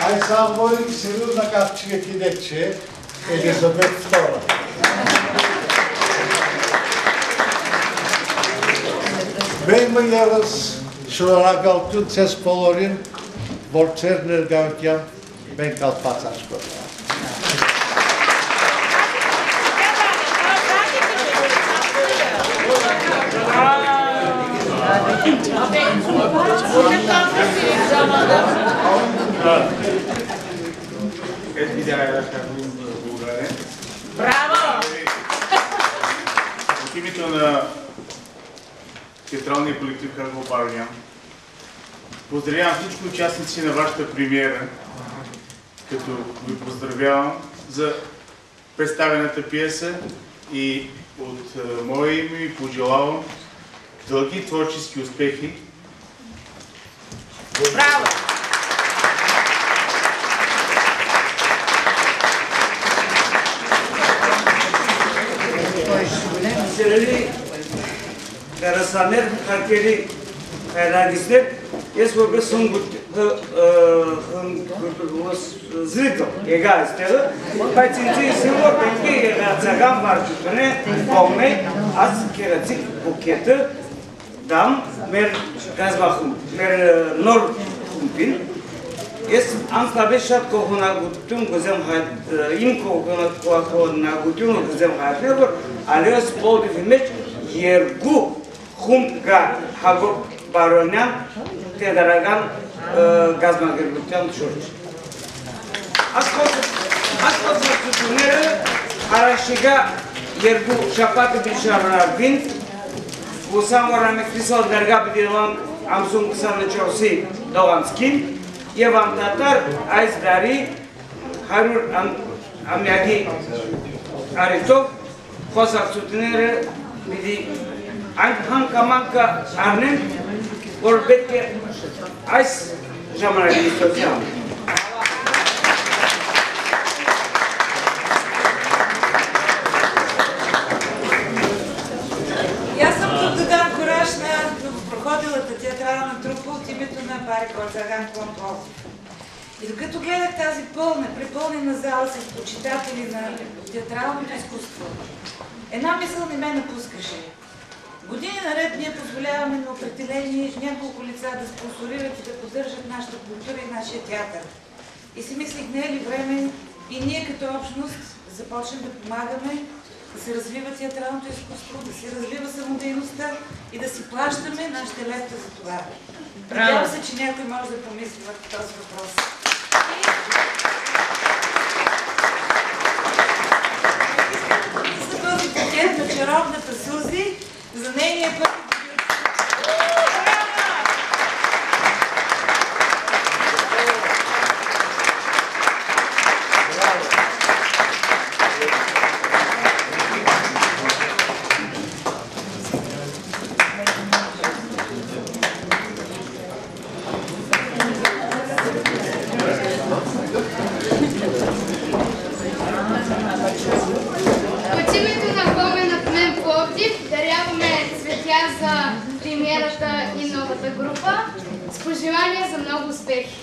Най-самбой сериозна капчика кидече Елизабет II. Ben mıyarız şurana kalktın ses polorin Volçerner gavtyan ben kalpasaşko. Браво! От името на театралния колектив Харго Баронян поздравявам всички участници на вашата премиера, като ви поздравявам за представената пиеса и от мое име ви пожелавам дълги творчески успехи. Браво! Karasaner Karkeri Heragizler jest po prostu zryto, jego jest tego, patrzcie, siło będzie jego cagam warczutne, pomny, a kieracik bukiety dam, mer gazbachum, mer nor kumpin, jest anslabeszat kohona gutum gozem hat, im kohona gutum gozem hat, ale jest podwimecz Yergu Humga Hago Baronian Tedaragan Gazmagirlutan Church. Ascolta tutunere Arashiga Yergu Shapat Bisharabin Usamora Mekrisol Nergab Divan Amsung Sanachorsi Dovanskin Yevam Tatar Aizdari Harur Amyagi Aritov Khosak tutunere Bidi Anhanka manka arnen Gorbetke Ais Jamarali Sozial. Аз съм тук да дам кораж на новопроходилата театрална трупа от името на Бари Корцаган Контрол. И докато гледах тази пълна, препълнена зала с почитатели на театралното изкуство, една мисъл не ме напускаше. Години наред ние позволяваме на определени няколко лица да спонсорират и да поддържат нашата култура и нашия театър. И си мислих, не е ли време и ние като общност започнем да помагаме да се развива театралното изкуство, да се развива самодейността и да си плащаме нашите лепта за това. Надявам се, че някой може да помисли върху този въпрос. За този пакет на чаровната Сузи, за нейния път. От името на Бомен Кмен Пловдив даряваме цветя за премиерата и новата група с пожелания за много успехи!